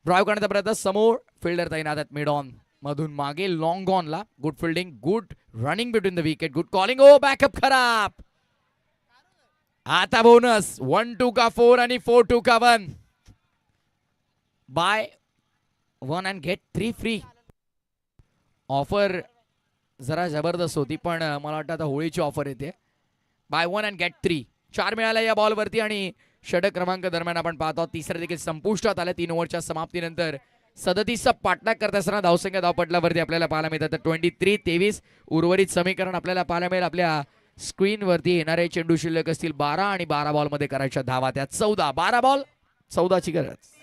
ड्राईव्ह करण्याचा प्रयत्न. समोर फिल्डर तैनात आहेत. मिड ऑन मधून मागे लॉंग ऑनला. Good fielding. Good running between the wicket. Good calling. Oh backup खराब. आता बोनस. 1-2 का 4 आणि 4-2 का 1. बाय 1 अँड गेट 3 फ्री. ऑफर जरा जबरदस्त होती पण मला वाटतं आता होळीची ऑफर येते. Buy 1 and get 3. 4 मिळाल्या या बॉलवरती आणि षटक क्रमांक दरम्यान आपण पाहतो तिसऱ्या देखील संपुष्टात आल्या. 3 ओव्हरच्या समाप्तीनंतर 37चा पाठलाग करत असताना धावसंख्या धावपटलावरती आपल्याला पाहायला मिळतात 23-23. उर्वरित समीकरण आपल्याला पाहायला मिळेल आपल्या स्क्रीनवरती. येणारे चेंडू शिल्लक असतील 12 आणि 12 बॉलमध्ये करायच्या धावा त्या 14. 12 बॉल 14ची गरज.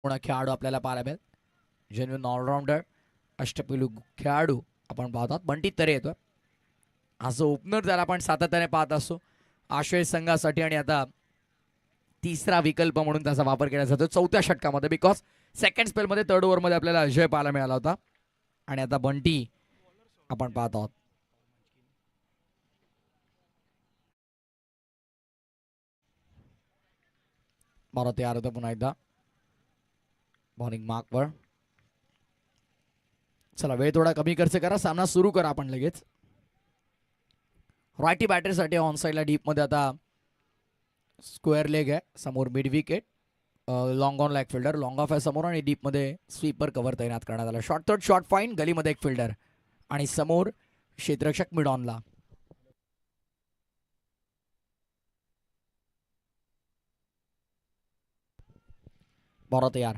पूर्ण खेळाडू आपल्याला पाहायला मिळेल. जेन्युइन ऑलराऊंडर अष्टपैलू खेळाडू आपण पाहतात. बंटी तरे येतोय. हा जो ओपनर त्याला आपण सातत्याने पाहत असतो आश्रय संघासाठी, आणि आता तिसरा विकल्प म्हणून त्याचा वापर केला जातो 4थ्या षटकामध्ये. बिकॉज सेकंड स्पेलमध्ये 3rd ओव्हरमध्ये आपल्याला अजय पाहायला मिळाला होता. आणि आता बंटी आपण पाहत आहोत. बरं तयार होतं पुन्हा एकदा बॉलिंग मार्कवर. चला वेळ थोडा कमी खर्च करा, सामना सुरू करा आपण लगेच. रायटी बॅटरसाठी ऑन साईडला डीपमध्ये आता स्क्वेअर लेग आहे, समोर mid wicket, long on leg fielder, long of आहे समोर, आणि डीपमध्ये स्वीपर कव्हर तैनात करण्यात आला. शॉर्ट थर्ड शॉर्ट फाईन, गलीमध्ये एक फिल्डर आणि समोर क्षेत्ररक्षक मिड ऑनला. बॉल तयार.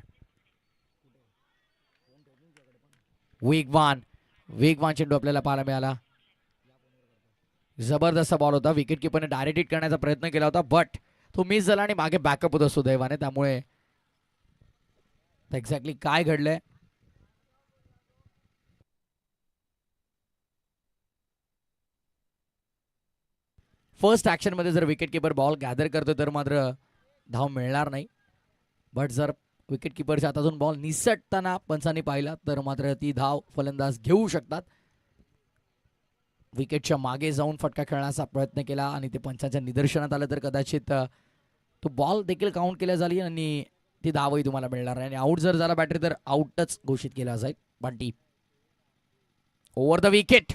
वेगवान चेंडू आपल्याला पाहायला मिळाला. जबरदस्त बॉल होता. विकेट किपरने डायरेक्ट हिट करण्याचा प्रयत्न केला होता, बट तो मिस झाला आणि मागे बॅकअप होता सुदैवाने. त्यामुळे एक्झॅक्टली काय घडलंय फर्स्ट ऍक्शन मध्ये जर विकेट किपर बॉल गॅदर करतो तर मात्र धाव मिळणार नाही. बट जर विकेट किपरच्या हातातून बॉल निसटताना पंचांनी पाहिला तर मात्र ती धाव फलंदाज घेऊ शकतात. विकेटच्या मागे जाऊन फटका खेळण्याचा प्रयत्न केला आणि ते पंचांच्या निदर्शनात आलं तर कदाचित तो बॉल देखील काउंट केला जाईल आणि ती धावही तुम्हाला मिळणार नाही. आणि आउट जर झाला बॅटरी तर आउटच घोषित केला जाईल. Bunty over the wicket.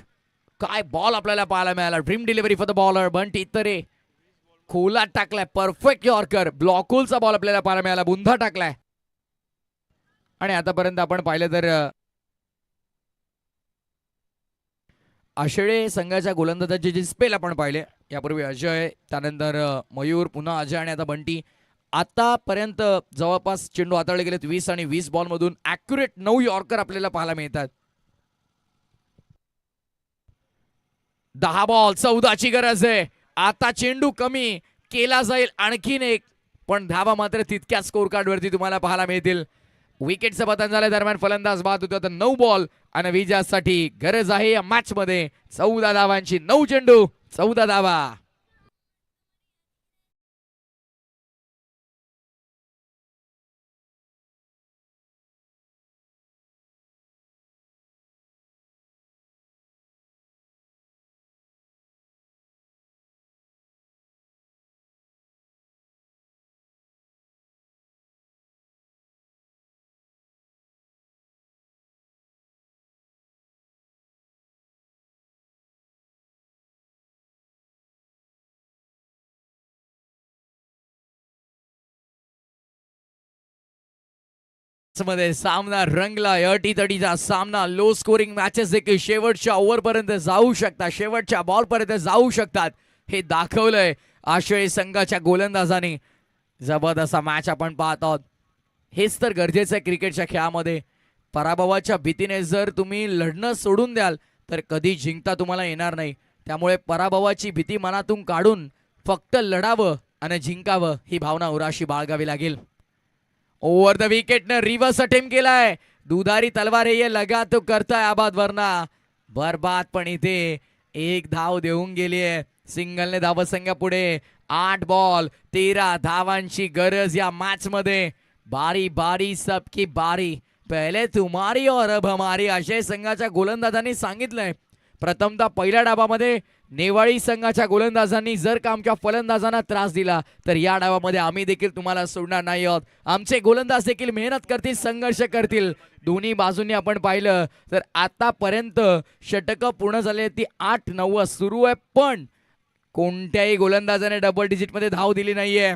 काय बॉल आपल्याला पाहायला मिळाला. Dream delivery for the bowler Bunty Tare. खोलात टाकलाय, परफेक्ट यॉर्कर. ब्लॉक होलचा बॉल आपल्याला पाहायला मिळाला, बुंधा टाकलाय. आणि आतापर्यंत आपण पाहिलं तर आषाढे संघाच्या गोलंदाजाचे जे स्पेल आपण पाहिले यापूर्वी अजय, त्यानंतर मयूर, पुन्हा अजय आणि आता बंटी. आतापर्यंत जवळपास चेंडू हाताळले गेलेत 20 आणि 20 बॉल मधून ऍक्युरेट 9 यॉर्कर आपल्याला पाहायला मिळतात. 10 बॉल 14ची गरज आहे. आता चेंडू कमी केला जाईल आणखीन एक, पण धावा मात्र तितक्याच स्कोर कार्ड वरती तुम्हाला पाहायला मिळतील. विकेटचं पतन झाल्या दरम्यान फलंदाज बाद होतो. तर 9 बॉल आणि विजयासाठी गरज आहे या मॅच मध्ये 14 धावांची. 9 चेंडू 14 धावा. मध्ये सामना रंगला. अटीतटीचा सामना, लो स्कोरिंग मॅचेस देखील शेवटच्या ओव्हर पर्यंत जाऊ शकतात, शेवटच्या बॉल पर्यंत जाऊ शकतात, हे दाखवलंय आश्रय संघाच्या गोलंदाजाने. जबरदस्त मॅच आपण पाहत आहोत. हेच तर गरजेचं आहे क्रिकेटच्या खेळामध्ये. पराभवाच्या भीतीने जर तुम्ही लढणं सोडून द्याल तर कधी जिंकता तुम्हाला येणार नाही. त्यामुळे पराभवाची भीती मनातून काढून फक्त लढावं आणि जिंकावं ही भावना उराशी बाळगावी लागेल. ओव्हर द विकेट ने रिव्हर्स अटेम्प्ट केलाय. दुधारी तलवार है ये लगा तो करता है आबाद वरना बरबाद, पण इथे एक धाव देऊन गेली आहे. सिंगलने धावसंख्या पुढे 8 बॉल 13 धावांची गरज या मॅच मध्ये. बारी बारी सबकी बारी, पहले तुम्हारी और अब हमारी, आशय संघाच्या गोलंदाजांनी सांगितलंय. प्रथमतः पहिल्या डावामध्ये नेवाळी संघाच्या गोलंदाजांनी जर का आमच्या फलंदाजांना त्रास दिला तर या डावामध्ये आम्ही देखील तुम्हाला सोडणार नाही आहोत. आमचे गोलंदाज देखील मेहनत करतील, संघर्ष करतील. दोन्ही बाजूंनी आपण पाहिलं तर आतापर्यंत षटकं पूर्ण झाले ती 8-9 सुरू आहे, पण कोणत्याही गोलंदाजाने डबल डिजिट मध्ये धाव दिली नाहीये.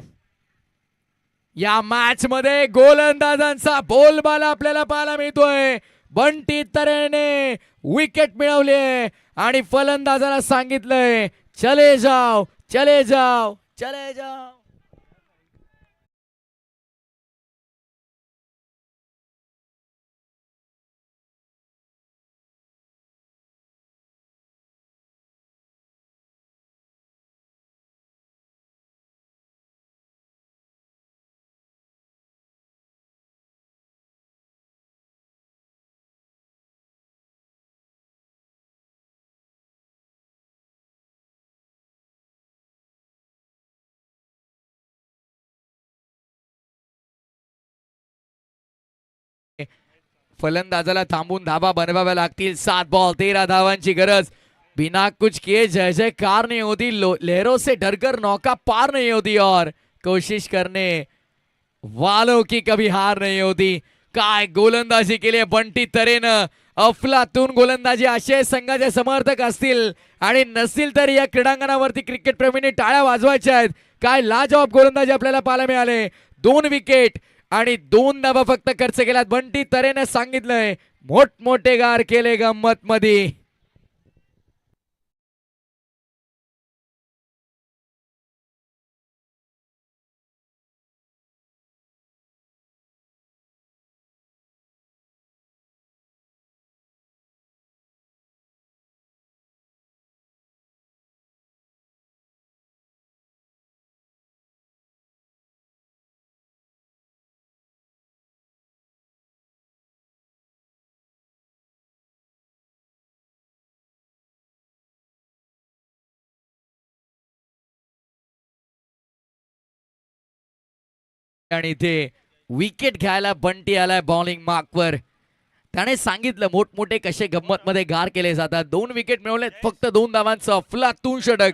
या मॅच मध्ये गोलंदाजांचा बोलबाला आपल्याला पाहायला मिळतोय. बंटी तरेने विकेट मिळवली आणि फलंदाजाला सांगितलंय चले जाओ चले जाओ चले जाओ. फलंदाजाला थांबून धाबा बनवाव्या लागतील. 7 बॉल 13 धावांची गरज. बिना कुछ किए जय जयकार नहीं होती, लहरों से डरकर नौका पार नहीं होती और कोशिश करने वालों की कभी हार नहीं होती. काय गोलंदाजी केली आहे बंटी तरेनं. अफलातून गोलंदाजी आशय संघाचे समर्थक असतील आणि नसतील तर या क्रीडांगणावरती क्रिकेट प्रेमींनी टाळ्या वाजवायच्या आहेत. काय लाजवाब गोलंदाजी आपल्याला पाहायला मिळाले. 2 विकेट आणि 2 धावा फक्त खर्च केल्यात. बंटी तरेनं सांगितलंय मोठमोठे गार केले गंमत मध्ये. आणि इथे विकेट घ्यायला बंटी आलाय बॉलिंग मार्कवर. त्याने सांगितलं मोठमोठे कसे गंमत मध्ये गार केले जातात. 2 विकेट मिळवले फक्त 2 धावांचं अफलातून षटक.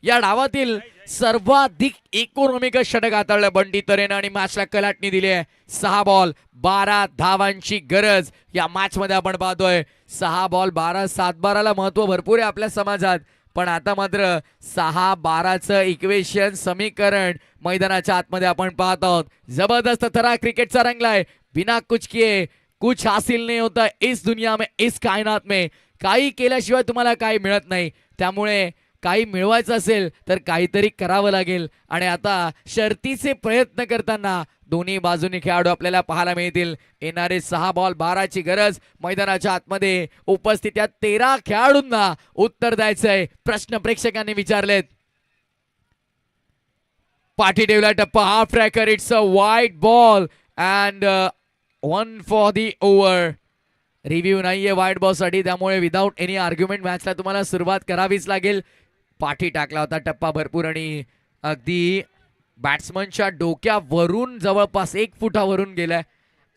या डावातील सर्वाधिक इकॉनॉमिकल षटक हाताळलं बंटी तरेनं आणि मॅचला कलाटणी दिली आहे. 6 बॉल 12 धावांची गरज या मॅच मध्ये आपण पाहतोय. 6 बॉल 12 7-12ला महत्व भरपूर आहे आपल्या समाजात, पण आता मात्र 6-12चं इक्वेशन समीकरण मैदानाच्या आतमध्ये आपण पाहत आहोत. जबरदस्त थरा क्रिकेटचा रंगलाय. बिना कुछ किए कुछ हासिल नहीं होता इस दुनिया में, इस कायनात में. काही केल्याशिवाय तुम्हाला काही मिळत नाही. त्यामुळे काही मिळवायचं असेल तर काहीतरी करावं लागेल. आणि आता शर्तीचे प्रयत्न करताना दोन्ही बाजूनी खेळाडू आपल्याला पाहायला मिळतील. येणारे 6 बॉल 12ची गरज. मैदानाच्या आतमध्ये उपस्थित या 13 खेळाडूंना उत्तर द्यायचंय. प्रश्न प्रेक्षकांनी विचारलेत. पाठी ठेवला टप्पा. Half tracker. इट्स अ वाईट ball and 1 for the over. Review नाहीये वाईट बॉल साठी, त्यामुळे विदाऊट एनी आर्ग्युमेंट मॅचला तुम्हाला सुरुवात करावीच लागेल. पाठी टाकला होता टप्पा भरपूर आणि अगदी बॅट्समनच्या डोक्यावरून जवळपास 1 फुटावरून गेलाय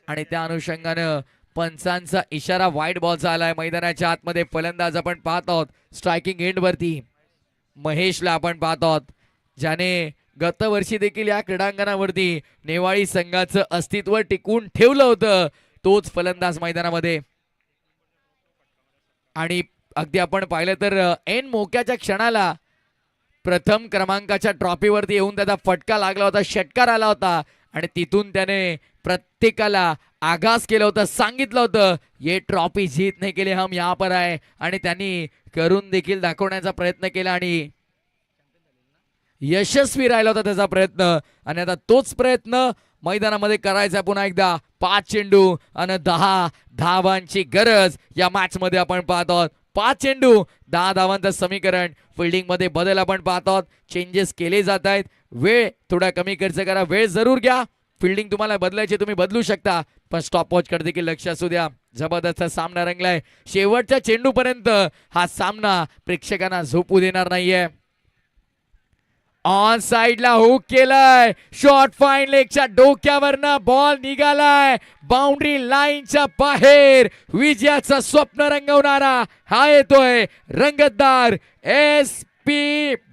आणि त्या अनुषंगानं पंचांचा इशारा वाईट बॉलचा आलाय. मैदानाच्या आतमध्ये फलंदाज आपण पाहत आहोत. स्ट्रायकिंग एंड वरती महेशला आपण पाहत आहोत, ज्याने गतवर्षी देखील या क्रीडांगणावरती नेवाळी संघाचं अस्तित्व टिकवून ठेवलं होतं. तोच फलंदाज मैदानामध्ये. आणि अगदी आपण पाहिलं तर एन मोक्याच्या क्षणाला प्रथम क्रमांकाच्या ट्रॉफीवरती येऊन त्याचा फटका लागला होता, षटकार आला होता आणि तिथून त्याने प्रत्येकाला आगास केलं होतं, सांगितलं होतं ये ट्रॉफी जीतने के लिए हम यहाँ पर आए. आणि त्यांनी करून देखील दाखवण्याचा प्रयत्न केला आणि यशस्वी राहिला होता त्याचा प्रयत्न. आणि आता तोच प्रयत्न मैदानामध्ये करायचा पुन्हा एकदा. 5 चेंडू आणि 10 धावांची गरज या मॅच मध्ये आपण पाहत आहोत. 5 चेंडू 10 धावांचं समीकरण. फिल्डिंग मध्ये बदल आपण पाहत आहोत. चेंजेस केले जात आहेत. वेळ थोडा कमी खर्च करा, वेळ जरूर घ्या. फिल्डिंग तुम्हाला बदलायची तुम्ही बदलू शकता, पण स्टॉप वॉच कडे देखील लक्ष असू द्या. जबरदस्त सामना रंगलाय. शेवटच्या चेंडूपर्यंत हा सामना प्रेक्षकांना झोपू देणार नाहीये. ऑन साइडला हुक केलाय. शॉर्ट फाईन लेगच्या डोक्यावरनं बॉल निघालाय बाउंड्री लाईनच्या बाहेर. विजयाचं स्वप्न रंगवणारा हा येतोय रंगतदार SP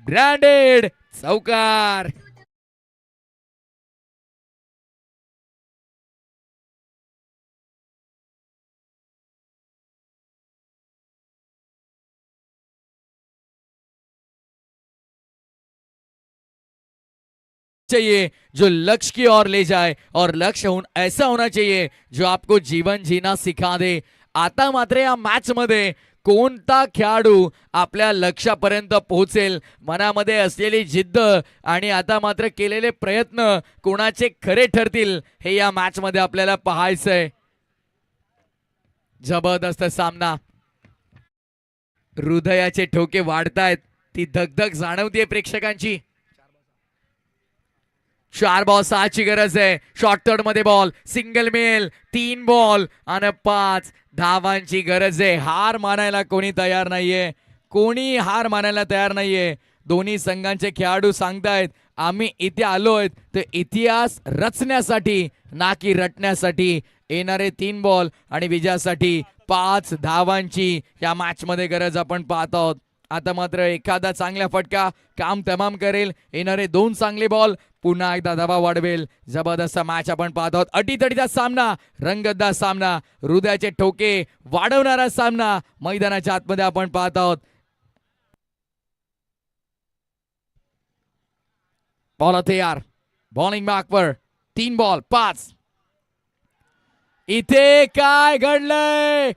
ब्रँडेड चौकार. चाहिए जो लक्ष्य की ओर ले जाए और लक्ष्य ऐसा होना चाहिए जो आपको जीवन जीना सिखा दे. आता मात्र या मॅच मध्ये कोणता खेळाडू आपल्या लक्ष्यापर्यंत पोहोचेल, मनामध्ये असलेली जिद्द आणि आता मात्र केलेले प्रयत्न कोणाचे खरे ठरतील हे या मॅच मध्ये आपल्याला पाहायचंय. जबरदस्त सामना. हृदयाचे ठोके वाढतायत, ती धगधग जाणवतीये प्रेक्षकांची. 4 बॉल 6ची गरज आहे. शॉर्ट थर्ड मध्ये बॉल, सिंगल मेल. 3 बॉल आणि 5 धावांची गरज आहे. हार मानायला कोणी तयार नाहीये, कोणी हार मानायला तयार नाहीये. दोन्ही संघांचे खेळाडू सांगतायत आम्ही इथे आलोय तर इतिहास रचण्यासाठी ना की रटण्यासाठी. येणारे 3 बॉल आणि विजयासाठी 5 धावांची या मॅच मध्ये गरज आपण पाहत आहोत. आता मात्र एखादा चांगला फटका काम तमाम करेल. येणारे 2 चांगले बॉल पुन्हा एकदा दबाव वाढवेल. जबरदस्त मॅच आपण पाहत आहोत. अटीतटीचा सामना, रंगतदार सामना, हृदयाचे ठोके वाढवणारा सामना मैदानाच्या आतमध्ये आपण पाहत आहोत. बॉल तयार, बॉलिंग मार्कवर 3 बॉल 5. इथे काय घडलंय?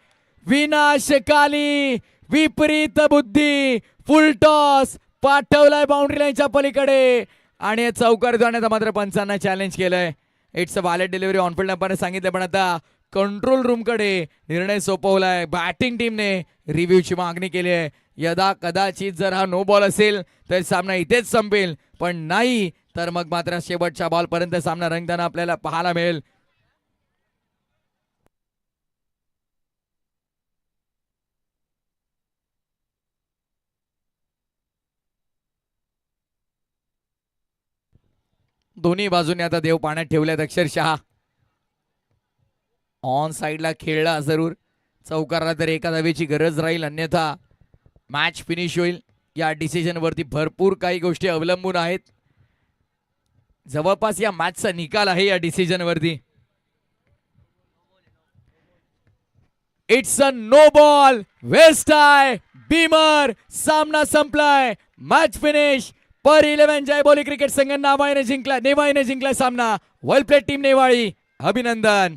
विनाशकाली विपरीत बुद्धी, फुल टॉस पाठवलाय बाउंड्री लाईनच्या पलीकडे आणि चौकार जाण्याचा मात्र पंचांना चॅलेंज केलंय. It's a valid delivery on field अंपायरने सांगितलं, पण आता कंट्रोल रूम कडे निर्णय सोपवलाय. बॅटिंग टीमने रिव्ह्यूची मागणी केली आहे. यदा कदाचित जर हा नो बॉल असेल तर सामना इथेच संपेल, पण नाही तर मग मात्र शेवटच्या बॉल पर्यंत सामना रंगताना आपल्याला पाहायला मिळेल. दोन्ही बाजूने आता देव पाण्यात ठेवल्यात अक्षरशः. ऑन साइडला खेळला जरूर, चौकारला तर एका धावेची गरज राहील, अन्यथा मॅच फिनिश होईल. या डिसिजन वरती भरपूर काही गोष्टी अवलंबून आहेत. जवळपास या मॅचचा निकाल आहे या डिसिजन वरती. It's a no ball, waste आहे. बीमर, सामना संपलाय, मॅच फिनिश. पर 11 जयबोली क्रिकेट संघ नेवाळीने जिंकला सामना. वेल प्लेड टीम नेवाळी, अभिनंदन.